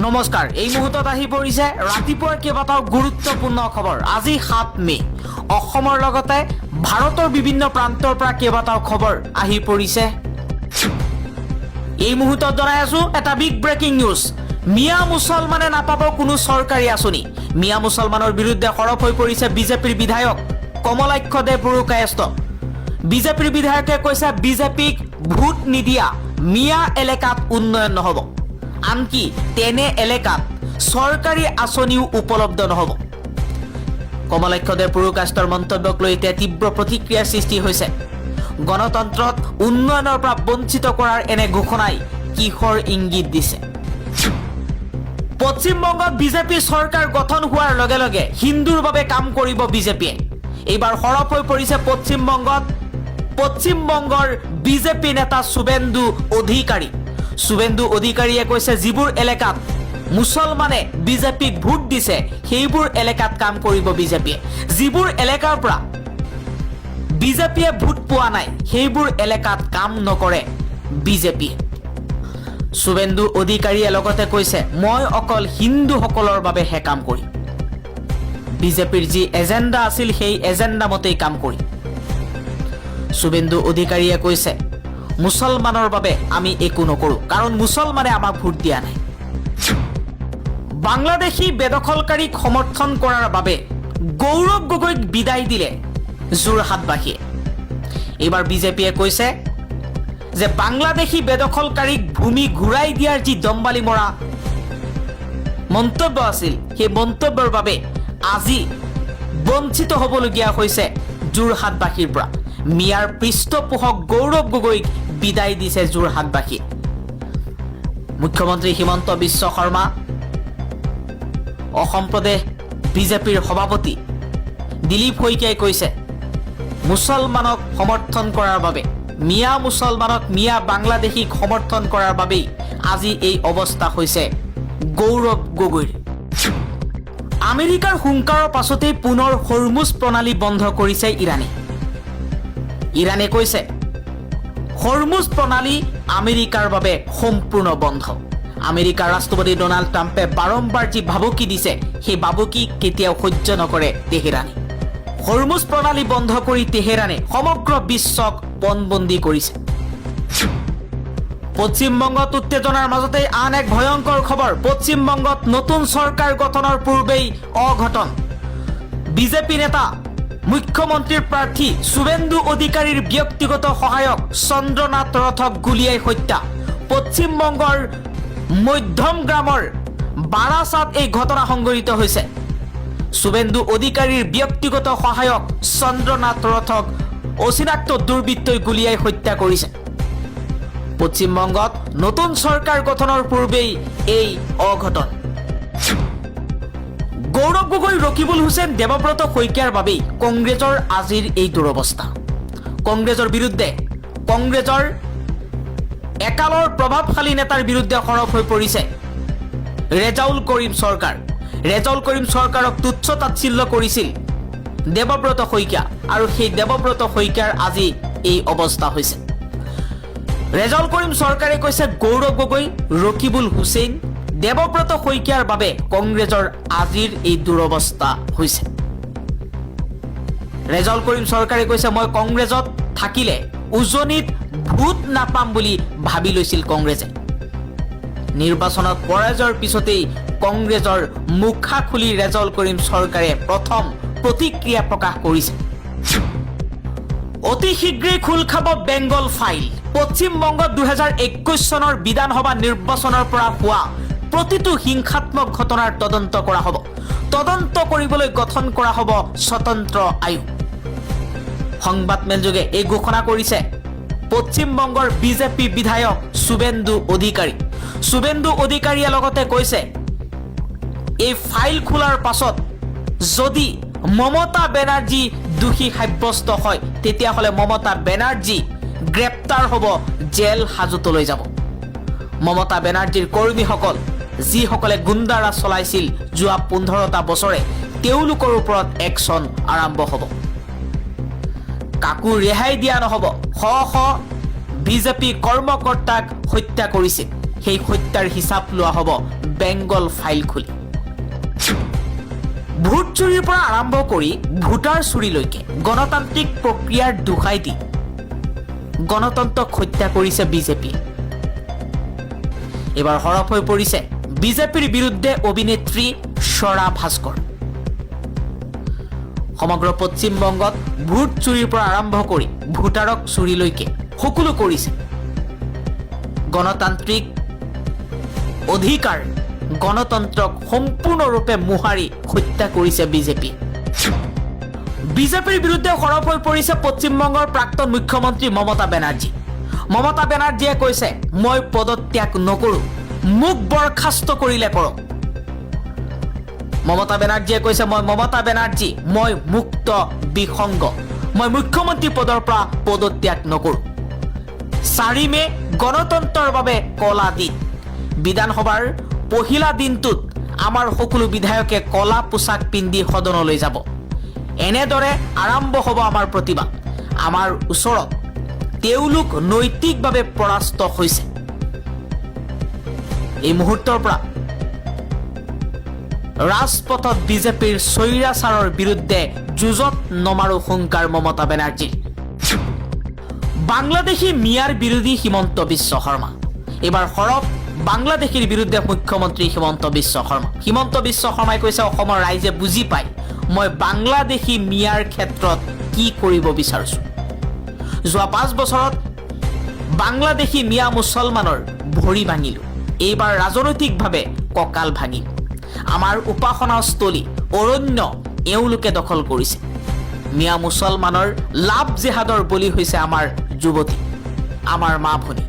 নমস্কাৰ এই মুহূৰ্তত আহি পৰিছে ৰাতিপুৱাৰ কেইবাটাও গুৰুত্বপূৰ্ণ খবৰ আজি 7 মে অসমৰ লগতে ভাৰতৰ বিভিন্ন প্ৰান্তৰ পৰা কেইবাটাও খবৰ আহি পৰিছে এই মুহূৰ্তত জনাই আছো এটা বিগ ব্ৰেকিং নিউজ মিয়া মুছলমানে নাপাব কোনো চৰকাৰী আঁচনি মিয়া মুছলমানৰ বিৰুদ্ধে সৰব হৈ পৰিছে বিজেপিৰ বিধায়ক কমলাক্ষ দে বড়োকায়স্থ বিজেপিৰ বিধায়কে কৈছে বিজেপিক ভোট নিদিয়া মিয়া এলেকাত উন্নয়ন নহব আনকি তেনে এলেকাত সৰকাৰী আঁচনিও উপলব্ধ নহব কমলাক্ষ দে বড়োকায়স্থৰ মন্তব্যক লৈ তীব্ৰ প্ৰতিক্ৰিয়াৰ সৃষ্টি হৈছে গণতন্ত্ৰত উন্নয়নৰ পৰা বঞ্চিত কৰাৰ এনে ঘোষণাই কিহৰ ইংগিত দিছে পশ্চিমবংগত বিজেপি চৰকাৰ গঠন হোৱাৰ লগে লগে হিন্দুৰ বাবে কাম কৰিব বিজেপিয়ে এইবাৰ সৰব হৈ পৰিছে পশ্চিমবংগৰ বিজেপি নেতা শুভেন্দু অধিকাৰীয়ে কৈছে যিবোৰ এলেকাত মুছলমানে বিজেপিক ভোট দিছে সেইবোৰ এলেকাত কাম কৰিব বিজেপিয়ে যিবোৰ এলেকাৰ পৰা বিজেপিয়ে ভোট পোৱা নাই সেইবোৰ এলেকাত কাম নকৰে বিজেপি শুভেন্দু অধিকাৰীয়ে লগতে কৈছে মই অকল হিন্দুসকলৰ বাবে হে কাম কৰিম বিজেপিৰ যি এজেন্ডা আছিল সেই এজেন্ডা মতেই কাম কৰিম শুভেন্দু অধিকাৰীয়ে কৈছে মুছলমানৰ বাবে আমি একো নকৰো কাৰণ মুছলমানে আমাক ভোট দিয়া নাই বাংলাদেশী বেদখলকাৰীক সমৰ্থন কৰাৰ বাবে গৌৰৱ গগৈক বিদায় দিলে যোৰহাটবাসীয়ে এইবাৰ বিজেপিয়ে কৈছে যে বাংলাদেশী বেদখলকাৰীক ভূমি ঘূৰাই দিয়াৰ যি দম্বালি মৰা মন্তব্য আছিল সেই মন্তব্যৰ বাবে আজি বঞ্চিত হ'বলগীয়া হৈছে যোৰহাটবাসীৰ পৰা মিয়াৰ পৃষ্ঠপোষক গৌৰৱ গগৈক বিদায় দিছে যোৰহাটবাসী মুখ্যমন্ত্ৰী হিমন্ত বিশ্ব শৰ্মা অসম প্ৰদেশ বিজেপিৰ সভাপতি দিলীপ শইকীয়াই কৈছে মুছলমানক সমৰ্থন কৰাৰ বাবে মিয়া মুছলমানক মিয়া বাংলাদেশীক সমৰ্থন কৰাৰ বাবেই আজি এই অৱস্থা হৈছে গৌৰৱ গগৈৰ আমেৰিকাৰ হুংকাৰৰ পাছতেই পুনৰ হৰমুজ প্ৰণালী বন্ধ কৰিছে ইৰানে কৈছে হৰমুজ প্ৰণালী আমেৰিকাৰ বাবে সম্পূৰ্ণ বন্ধ আমেৰিকাৰ ৰাষ্ট্ৰপতি ডোনাল্ড ট্ৰাম্পে বাৰম্বাৰ যি ভাবুকি দিছে সেই ভাবুকি কেতিয়াও সহ্য নকৰে তেহৰানে হৰমুজ প্ৰণালী বন্ধ কৰি তেহৰানে সমগ্ৰ বিশ্বক পণবন্দী কৰিছে পশ্চিমবংগত উত্তেজনাৰ মাজতে আন এক ভয়ংকৰ খবৰ পশ্চিমবংগত নতুন চৰকাৰ গঠনৰ পূৰ্বেই অঘটন বিজেপি নেতা মুখ্যমন্ত্ৰীৰ প্ৰাৰ্থী শুভেন্দু অধিকাৰীৰ ব্যক্তিগত সহায়ক চন্দ্ৰনাথ ৰথক গুলিয়াই হত্যা পশ্চিমবংগৰ মধ্যম গ্ৰামৰ বাৰাসাত এই ঘটনা সংঘটিত হৈছে শুভেন্দু অধিকাৰীৰ ব্যক্তিগত সহায়ক চন্দ্ৰনাথ ৰথক অচিনাক্ত দুৰ্বৃত্তই গুলিয়াই হত্যা কৰিছে পশ্চিমবংগত নতুন চৰকাৰ গঠনৰ পূৰ্বেই এই অঘটন গৌৰৱ গগৈ ৰকিবুল হুছেইন দেৱব্ৰত শইকীয়াৰ বাবেই কংগ্ৰেছৰ আজিৰ এই দুৰৱস্থা কংগ্ৰেছৰ বিৰুদ্ধে কংগ্ৰেছৰ একালৰ প্ৰভাৱশালী নেতাৰ বিৰুদ্ধে সৰব হৈ পৰিছে ৰেজাউল কৰিম চৰকাৰক তুচ্ছ তাচ্ছিল্য কৰিছিল দেৱব্ৰত শইকীয়া আৰু সেই দেৱব্ৰত শইকীয়াৰ আজি এই অৱস্থা হৈছে ৰেজাউল কৰিম চৰকাৰে কৈছে গৌৰৱ গগৈ ৰকিবুল হুছেইন দেৱব্ৰত শইকীয়াৰ বাবে কংগ্ৰেছৰ আজিৰ এই দুৰৱস্থা হৈছে ৰেজাউল কৰিম চৰকাৰে কৈছে মই কংগ্ৰেছত থাকিলে উজনিত ভোট নাপাম বুলি ভাবি লৈছিল কংগ্ৰেছে নিৰ্বাচনত পৰাজয়ৰ পিছতেই কংগ্ৰেছৰ মুখা খুলি ৰেজাউল কৰিম চৰকাৰে প্ৰথম প্ৰতিক্ৰিয়া প্ৰকাশ কৰিছে অতি শীঘ্ৰেই খোল খাব বেংগল ফাইল পশ্চিমবংগত 2021 চনৰ বিধানসভা নিৰ্বাচনৰ পৰা হোৱা প্ৰতিটো হিংসাত্মক ঘটনাৰ তদন্ত কৰা হ'ব তদন্ত কৰিবলৈ গঠন কৰা হ'ব স্বতন্ত্ৰ আয়োগ সংবাদমেলযোগে এই ঘোষণা কৰিছে পশ্চিমবংগৰ বিজেপি বিধায়ক শুভেন্দু অধিকাৰীয়ে লগতে কৈছে এই ফাইল খোলাৰ পাছত যদি মমতা বেনাৰ্জী দোষী সাব্যস্ত হয় তেতিয়াহ'লে মমতা বেনাৰ্জী গ্ৰেপ্তাৰ হ'ব জেল হাজতলৈ যাব মমতা বেনাৰ্জীৰ কৰ্মীসকল যিসকলে গুণ্ডাৰাজ চলাইছিল যোৱা 15টা বছৰে তেওঁলোকৰ ওপৰত একশ্যন আৰম্ভ হ'ব কাকো ৰেহাই দিয়া নহ'ব বিজেপি কৰ্মকৰ্তাক হত্যা কৰিছে সেই হত্যাৰ হিচাপ লোৱা হ'ব বেংগল ফাইল খুলি। ভোট চুৰিৰ পৰা আৰম্ভ কৰি ভোটাৰ চুৰিলৈকে গণতান্ত্ৰিক প্ৰক্ৰিয়াৰ দোহাই দি গণতন্ত্ৰক হত্যা কৰিছে বিজেপি। এবাৰ সৰব হৈ পৰিছে বিজেপিৰ বিৰুদ্ধে অভিনেত্ৰী স্বৰা ভাস্কৰ। সমগ্ৰ পশ্চিমবংগত ভোট চুৰিৰ পৰা আৰম্ভ কৰি ভোটাৰক চুৰিলৈকে সকলো কৰিছে। গণতান্ত্ৰিক অধিকাৰ গণতন্ত্ৰক সম্পূৰ্ণৰূপে মোহাৰি হত্যা কৰিছে বিজেপি। বিজেপিৰ বিৰুদ্ধে সৰব হৈ পৰিছে পশ্চিমবংগৰ প্ৰাক্তন মুখ্যমন্ত্ৰী মমতা বেনাৰ্জী। মমতা বেনাৰ্জীয়ে কৈছে, মই পদত্যাগ নকৰো, মোক বৰখাস্ত কৰিলে কৰক। মমতা বেনাৰ্জীয়ে কৈছে, মই মমতা বেনাৰ্জী, মই মুক্ত বিসংগ, মই মুখ্যমন্ত্ৰী পদৰ পৰা পদত্যাগ নকৰো। 4 মে গণতন্ত্ৰৰ বাবে কলা দিন। বিধানসভাৰ পহিলা দিনটোত আমাৰ সকলো বিধায়কে কলা পোছাক পিন্ধি সদনলৈ যাব। এনেদৰে আৰম্ভ হ'ব আমাৰ প্ৰতিবাদ। আমাৰ ওচৰত তেওঁলোক নৈতিকভাৱে পৰাস্ত হৈছে। এই মুহূৰ্তৰ পৰা ৰাজপথত বিজেপিৰ স্বৈৰাচাৰৰ বিৰুদ্ধে যুঁজত নমাৰো হুংকাৰ মমতা বেনাৰ্জীৰ। বাংলাদেশী মিয়াৰ বিৰোধী হিমন্ত বিশ্ব শৰ্মা। এবাৰ সৰব বাংলাদেশীৰ বিৰুদ্ধে মুখ্যমন্ত্ৰী হিমন্ত বিশ্ব শৰ্মা। হিমন্ত বিশ্ব শৰ্মাই কৈছে, অসমৰ ৰাইজে বুজি পায় মই বাংলাদেশী মিয়াৰ ক্ষেত্ৰত কি কৰিব বিচাৰিছো। যোৱা 5 বছৰত বাংলাদেশী মিয়া মুছলমানৰ ভৰি ভাঙিলো, এইবাৰ ৰাজনৈতিকভাৱে কঁকাল ভাঙিম। আমাৰ উপাসনাস্থলী অৰণ্য এওঁলোকে দখল কৰিছে। মিয়া মুছলমানৰ লাভ জেহাদৰ বলি হৈছে আমাৰ যুৱতী, আমাৰ মা ভনী।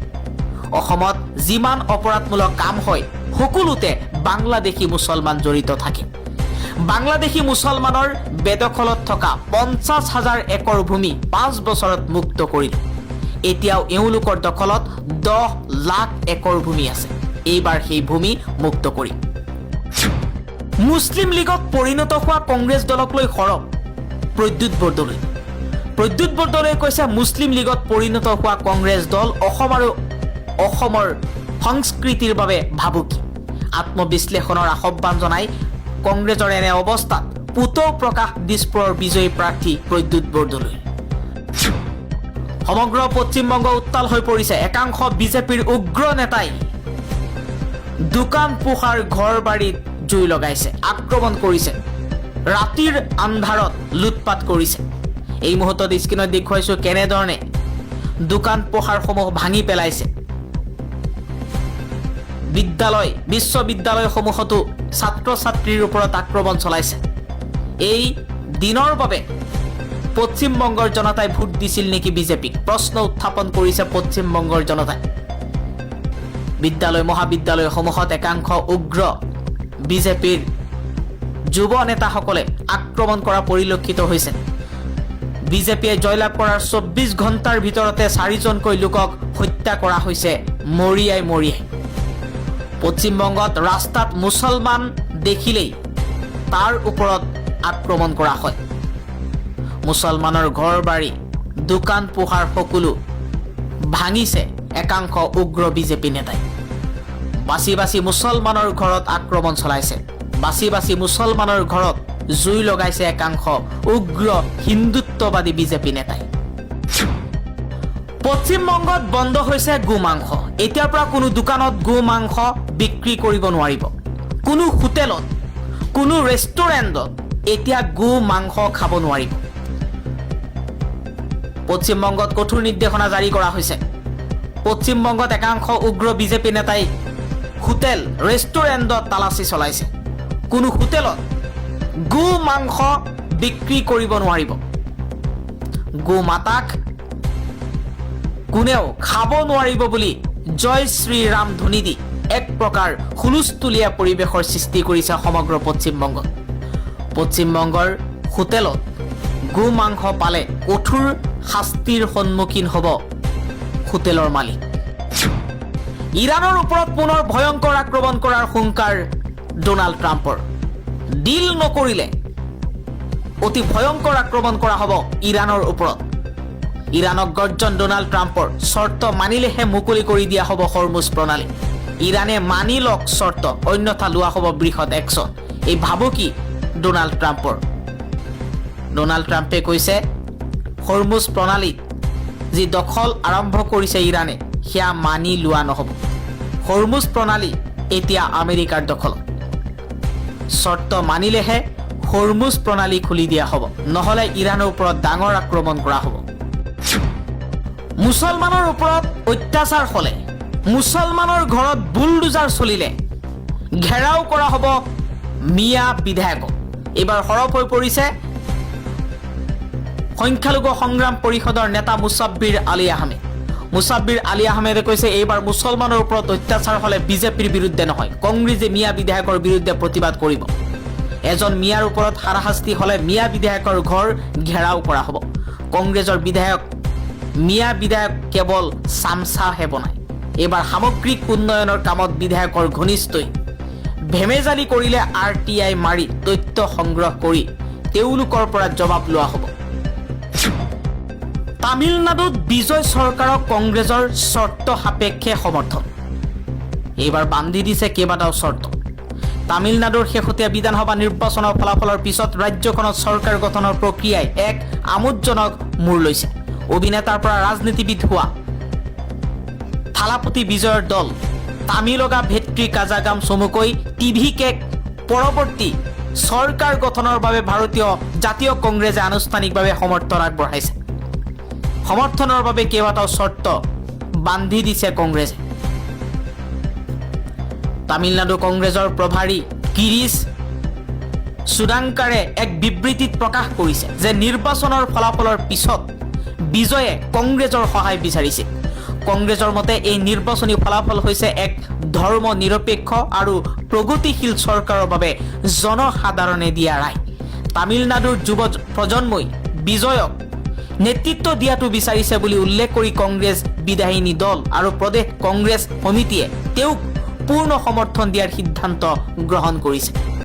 অসমত যিমান অপৰাধমূলক কাম হয় সকলোতে বাংলাদেশী মুছলমান জড়িত থাকে। বাংলাদেশী মুছলমানৰ বেদখলত থকা 50,000 একৰ ভূমি 5 বছৰত মুক্ত কৰিল। এতিয়াও এওঁলোকৰ দখলত 10 লাখ একৰ ভূমি আছে। এইবাৰ সেই ভূমি মুক্ত কৰিম। মুছলিম লীগত পৰিণত হোৱা কংগ্ৰেছ দলক লৈ সৰব প্ৰদ্যুৎ বৰদলৈ। প্ৰদ্যুৎ বৰদলৈ কৈছে, মুছলিম লীগত পৰিণত হোৱা কংগ্ৰেছ দল অসম আৰু অসমৰ সংস্কৃতিৰ বাবে ভাবুকি। আত্মবিশ্লেষণৰ আহ্বান জনাই কংগ্ৰেছৰ এনে অৱস্থাত পুতৌ প্ৰকাশ দিছপুৰৰ বিজয়ী প্ৰাৰ্থী প্ৰদ্যুৎ বৰদলৈ। সমগ্ৰ পশ্চিমবংগ উত্তাল হৈ পৰিছে। একাংশ বিজেপিৰ উগ্ৰ নেতাই দোকান পোহাৰ ঘৰ বাৰীত জুই লগাইছে, আক্ৰমণ কৰিছে, ৰাতিৰ আন্ধাৰত লুটপাট কৰিছে। এই মুহূৰ্তত স্ক্ৰীনত দেখুৱাইছো কেনেধৰণে দোকান পোহাৰসমূহ ভাঙি পেলাইছে। বিদ্যালয় বিশ্ববিদ্যালয়সমূহতো ছাত্ৰ ছাত্ৰীৰ ওপৰত আক্ৰমণ চলাইছে। এই দিনৰ বাবে পশ্চিমবংগৰ জনতাই ভোট দিছিল নেকি বিজেপিক? প্ৰশ্ন উত্থাপন কৰিছে পশ্চিমবংগৰ জনতাই। বিদ্যালয় মহাবিদ্যালয়সমূহত একাংশ উগ্ৰ বিজেপিৰ যুৱ নেতাসকলে আক্ৰমণ কৰা পৰিলক্ষিত হৈছে। বিজেপিয়ে জয়লাভ কৰাৰ 24 ঘণ্টাৰ ভিতৰতে 4জনকৈ লোকক হত্যা কৰা হৈছে মৰিয়াই মৰিয়াই। পশ্চিমবংগত ৰাস্তাত মুছলমান দেখিলেই তাৰ ওপৰত আক্ৰমণ কৰা হয়। মুছলমানৰ ঘৰ বাৰী দোকান পোহাৰ সকলো ভাঙিছে একাংশ উগ্ৰ বিজেপি নেতাই। বাছি বাছি মুছলমানৰ ঘৰত আক্ৰমণ চলাইছে। বাছি বাছি মুছলমানৰ ঘৰত জুই লগাইছে একাংশ উগ্ৰ হিন্দুত্ববাদী বিজেপি নেতাই। পশ্চিমবংগত বন্ধ হৈছে গো মাংস। এতিয়াৰ পৰা কোনো দোকানত গো মাংস বিক্ৰী কৰিব নোৱাৰিব। কোনো হোটেলত, কোনো ৰেষ্টুৰেণ্টত এতিয়া গো মাংস খাব নোৱাৰিব। পশ্চিমবংগত কঠোৰ নিৰ্দেশনা জাৰি কৰা হৈছে। পশ্চিমবংগত একাংশ উগ্ৰ বিজেপি নেতাই হোটেল ৰেষ্টুৰেণ্টত তালাচী চলাইছে। কোনো হোটেলত গো মাংস বিক্ৰী কৰিব নোৱাৰিব। গো মাতাক কোনেও খাব নোৱাৰিব বুলি জয় শ্ৰীৰাম ধ্বনি দি এক প্ৰকাৰ হুলস্থুলীয়া পৰিৱেশৰ সৃষ্টি কৰিছে সমগ্ৰ পশ্চিমবংগত। পশ্চিমবংগৰ হোটেলত গো মাংস পালে কঠোৰ শাস্তিৰ সন্মুখীন হ'ব হোটেলৰ মালিক। ইৰাণৰ ওপৰত পুনৰ ভয়ংকৰ আক্ৰমণ কৰাৰ হুংকাৰ ডোনাল্ড ট্ৰাম্পৰ। ডিল নকৰিলে অতি ভয়ংকৰ আক্ৰমণ কৰা হ'ব ইৰাণৰ ওপৰত। ইৰাণক গৰ্জন ডোনাল্ড ট্ৰাম্পৰ। চৰ্ত মানিলেহে মুকলি কৰি দিয়া হ'ব হৰমুজ প্ৰণালী। ইৰাণে মানি লওক চৰ্ত, অন্যথা লোৱা হ'ব বৃহৎ একশ্যন। এই ভাবুকি ডোনাল্ড ট্ৰাম্পৰ। ডোনাল্ড ট্ৰাম্পে কৈছে হৰমুজ প্ৰণালীত যি দখল আৰম্ভ কৰিছে ইৰাণে সেয়া মানি লোৱা নহ'ব। হৰমুজ প্ৰণালী এতিয়া আমেৰিকাৰ দখলত। চৰ্ত মানিলেহে হৰমুজ প্ৰণালী খুলি দিয়া হ'ব, নহ'লে ইৰাণৰ ওপৰত ডাঙৰ আক্ৰমণ কৰা হ'ব। মুছলমানৰ ওপৰত অত্যাচাৰ হ'লে, মুছলমানৰ ঘৰত বুলডোজাৰ চলিলে ঘেৰাও কৰা হ'ব মিয়া বিধায়কক। এইবাৰ সৰব হৈ পৰিছে সংখ্যালঘু সংগ্ৰাম পৰিষদৰ নেতা মুছাব্বিৰ আলী আহমেদ। মুছাব্বিৰ আলী আহমেদে কৈছে এইবাৰ মুছলমানৰ ওপৰত অত্যাচাৰ হ'লে বিজেপিৰ বিৰুদ্ধে নহয়, কংগ্ৰেছে মিয়া বিধায়কৰ বিৰুদ্ধে প্ৰতিবাদ কৰিব। এজন মিয়াৰ ওপৰত হাৰাশাস্তি হ'লে মিয়া বিধায়কৰ ঘৰ ঘেৰাও কৰা হ'ব। কংগ্ৰেছৰ বিধায়ক মিয়া বিধায়ক কেৱল চামচাহে বনায়। এইবাৰ সামগ্ৰিক উন্নয়নৰ কামত বিধায়কৰ ঘনিষ্ঠই ভেমেজালি কৰিলে RTI মাৰি তথ্য সংগ্ৰহ কৰি তেওঁলোকৰ পৰা জবাব লোৱা হ'ব। তামিলনাডুত বিজয় চৰকাৰক কংগ্ৰেছৰ চৰ্ত সাপেক্ষে সমৰ্থন। এইবাৰ বান্ধি দিছে কেইবাটাও চৰ্ত। তামিলনাডুৰ শেহতীয়া বিধানসভা নিৰ্বাচনৰ ফলাফলৰ পিছত ৰাজ্যখনত চৰকাৰ গঠনৰ প্ৰক্ৰিয়াই এক আমোদজনক মূৰ লৈছে। অভিনেতাৰ পৰা ৰাজনীতিবিদ হোৱা থালাপতি বিজয়ৰ দল তামিলগা ভেট্ৰি কাজাগাম চমুকৈ TVকে পৰৱৰ্তী চৰকাৰ গঠনৰ বাবে ভাৰতীয় জাতীয় কংগ্ৰেছে আনুষ্ঠানিকভাৱে সমৰ্থন আগবঢ়াইছে। সমৰ্থনৰ বাবে কেইবাটাও চৰ্ত বান্ধি দিছে কংগ্ৰেছে। তামিলনাডু কংগ্ৰেছৰ প্ৰভাৰী গিৰিশ সুদাংকাৰে এক বিবৃতিত প্ৰকাশ কৰিছে যে নিৰ্বাচনৰ ফলাফলৰ পিছত বিজয়ে কংগ্ৰেছৰ সহায় বিচাৰিছে। কংগ্ৰেছৰ মতে এই নিৰ্বাচনী ফলাফল হৈছে এক ধৰ্ম নিৰপেক্ষ আৰু প্ৰগতিশীল চৰকাৰৰ বাবে জনসাধাৰণে দিয়া ৰায়। তামিলনাডুৰ যুৱ প্ৰজন্মই বিজয়ক নেতৃত্ব দিয়াটো বিচাৰিছে বুলি উল্লেখ কৰি কংগ্ৰেছ বিধায়িনী দল আৰু প্ৰদেশ কংগ্ৰেছ সমিতিয়ে তেওঁক পূৰ্ণ সমৰ্থন দিয়াৰ সিদ্ধান্ত গ্ৰহণ কৰিছে।